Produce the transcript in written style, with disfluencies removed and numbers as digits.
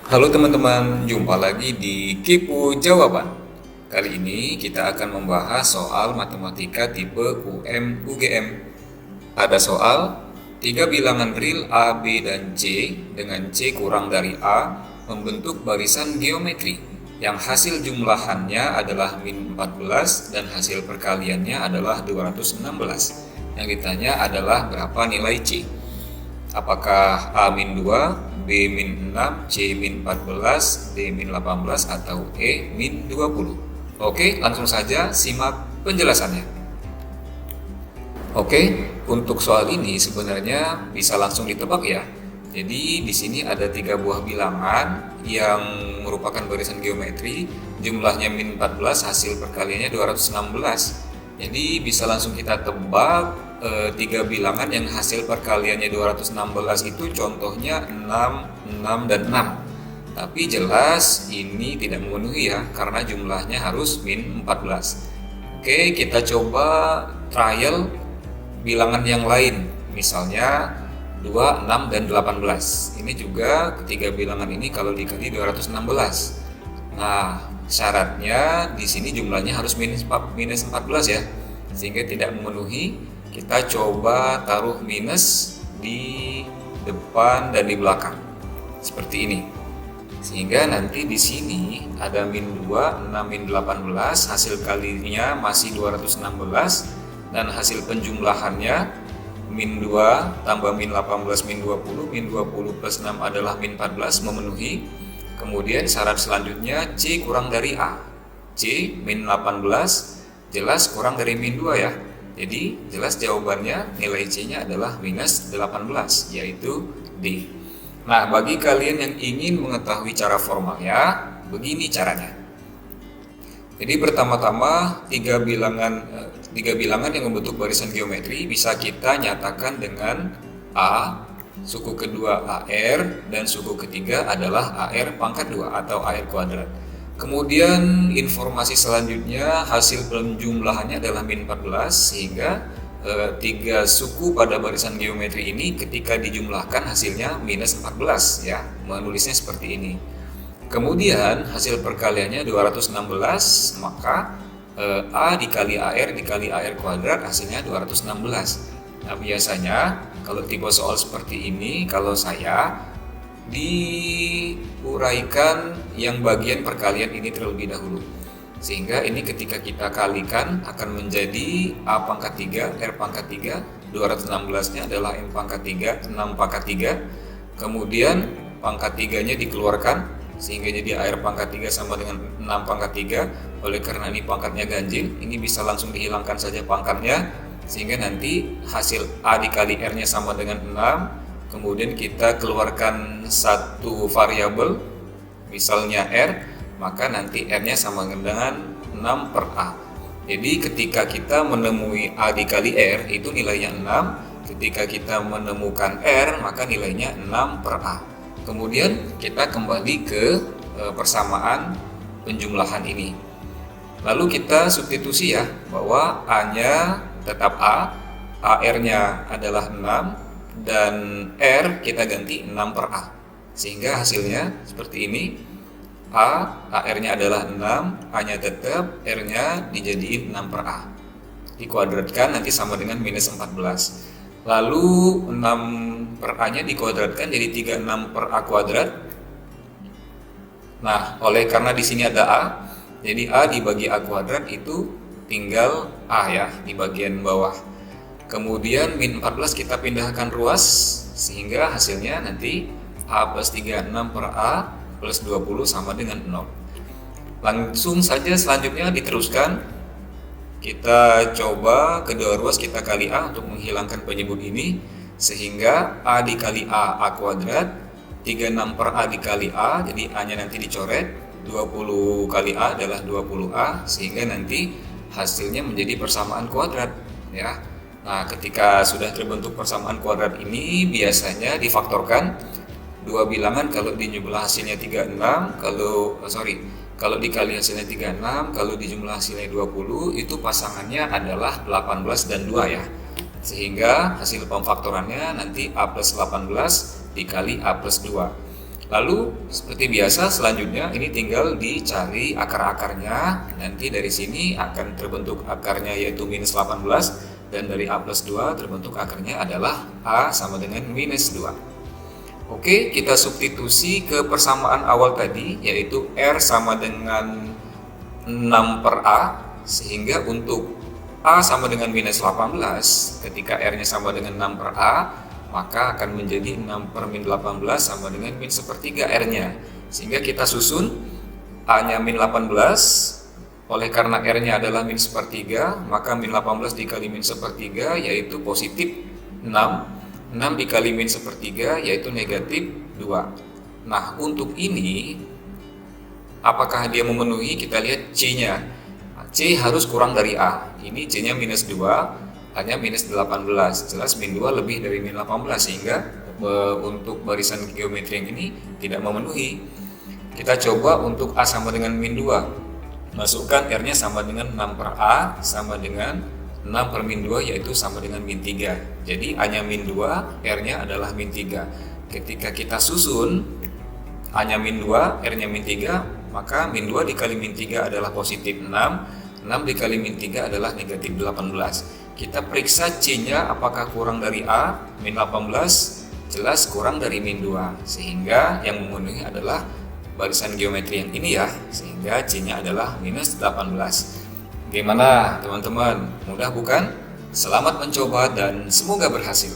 Halo teman-teman, jumpa lagi di Kipu Jawaban. Kali ini kita akan membahas soal matematika tipe UM UGM. Ada soal 3 bilangan real A, B, dan C dengan C kurang dari A membentuk barisan geometri yang hasil jumlahannya adalah min 14 dan hasil perkaliannya adalah 216. Yang ditanya adalah berapa nilai C. Apakah A-2, B-6, C-14, D-18, atau E-20? Oke, langsung saja simak penjelasannya. Oke, untuk soal ini sebenarnya bisa langsung ditebak ya. Jadi di sini ada 3 buah bilangan yang merupakan barisan geometri, jumlahnya min 14, hasil perkaliannya 216. Jadi bisa langsung kita tebak 3 bilangan yang hasil perkaliannya 216 itu contohnya 6, 6, dan 6. Tapi jelas ini tidak memenuhi ya, karena jumlahnya harus min 14. Oke, kita coba trial bilangan yang lain, misalnya 2, 6, dan 18. Ini juga ketiga bilangan ini kalau dikali 216. Nah, syaratnya di sini jumlahnya harus minus 14 ya, sehingga tidak memenuhi. Kita coba taruh minus di depan dan di belakang seperti ini, sehingga nanti di sini ada min 2, 6, min 18, hasil kalinya masih 216, dan hasil penjumlahannya min 2 tambah min 18 min 20 plus 6 adalah min 14, memenuhi. Kemudian syarat selanjutnya C kurang dari A. C min 18 jelas kurang dari min 2 ya. Jadi jelas jawabannya nilai C-nya adalah minus 18, yaitu D. Nah, bagi kalian yang ingin mengetahui cara formalnya, begini caranya. Jadi pertama-tama tiga bilangan yang membentuk barisan geometri bisa kita nyatakan dengan A, suku kedua AR, dan suku ketiga adalah AR pangkat 2 atau AR kuadrat. Kemudian informasi selanjutnya hasil penjumlahannya adalah min 14, sehingga 3 suku pada barisan geometri ini ketika dijumlahkan hasilnya minus 14 ya, menulisnya seperti ini. Kemudian hasil perkaliannya 216, maka A dikali AR kuadrat hasilnya 216. Nah, biasanya kalau tipe soal seperti ini, kalau saya diuraikan yang bagian perkalian ini terlebih dahulu, sehingga ini ketika kita kalikan akan menjadi A pangkat 3, R pangkat 3, 216 nya adalah M pangkat 3, 6 pangkat 3, kemudian pangkat 3 nya dikeluarkan sehingga jadi AR pangkat 3 sama dengan 6 pangkat 3. Oleh karena ini pangkatnya ganjil, ini bisa langsung dihilangkan saja pangkatnya, sehingga nanti hasil A dikali R nya sama dengan 6. Kemudian kita keluarkan satu variabel, misalnya R, maka nanti R nya sama dengan 6 per A. Jadi ketika kita menemui A dikali R itu nilainya 6, ketika kita menemukan R maka nilainya 6 per A. Kemudian kita kembali ke persamaan penjumlahan ini. Lalu kita substitusi ya, bahwa A-nya tetap A, AR-nya adalah 6, dan R kita ganti 6 per A. Sehingga hasilnya seperti ini. AR-nya adalah 6, A-nya tetap, R-nya dijadiin 6 per A. Dikuadratkan nanti sama dengan minus 14. Lalu 6 per A-nya dikuadratkan jadi 36 per A kuadrat. Nah, oleh karena di sini ada A, jadi A dibagi A kuadrat itu tinggal A ya di bagian bawah. Kemudian min 14 kita pindahkan ruas, sehingga hasilnya nanti A plus 36 per A plus 20 sama dengan 0. Langsung saja selanjutnya diteruskan. Kita coba kedua ruas kita kali A untuk menghilangkan penyebut ini, sehingga A dikali A kuadrat, 36 per A dikali A, jadi A nya nanti dicoret, 20 kali A adalah 20A, sehingga nanti hasilnya menjadi persamaan kuadrat ya. Nah, ketika sudah terbentuk persamaan kuadrat ini biasanya difaktorkan. Dua bilangan kalau dijumlah hasilnya 36, kalau dikali hasilnya 36, kalau dijumlah hasilnya 20, itu pasangannya adalah 18 dan 2 ya. Sehingga hasil pemfaktorannya nanti A plus 18 dikali A plus 2. Lalu seperti biasa selanjutnya ini tinggal dicari akar-akarnya. Nanti dari sini akan terbentuk akarnya yaitu minus 18, dan dari A plus 2 terbentuk akarnya adalah A sama dengan minus 2. Oke, kita substitusi ke persamaan awal tadi yaitu R sama dengan 6 per A, sehingga untuk A sama dengan minus 18 ketika R nya sama dengan 6 per A, maka akan menjadi 6 per min 18 sama dengan min sepertiga R nya, sehingga kita susun A nya min 18, oleh karena R nya adalah min sepertiga, maka min 18 dikali min sepertiga yaitu positif 6 dikali min sepertiga yaitu negatif 2. Nah, untuk ini apakah dia memenuhi? Kita lihat C nya. C harus kurang dari A. Ini C nya minus 2, hanya minus 18, jelas min 2 lebih dari min 18, sehingga untuk barisan geometri yang ini tidak memenuhi. Kita coba untuk A sama dengan min 2, masukkan R nya sama dengan 6 per A sama dengan 6 per min 2 yaitu sama dengan min 3. Jadi A nya min 2, R nya adalah min 3. Ketika kita susun A nya min 2, R nya min 3, maka min 2 dikali min 3 adalah positif 6 dikali min 3 adalah negatif 18. Kita periksa C-nya apakah kurang dari A, min 18, jelas kurang dari min 2, sehingga yang memenuhi adalah barisan geometri yang ini ya, sehingga C-nya adalah minus 18. Gimana teman-teman? Mudah bukan? Selamat mencoba dan semoga berhasil.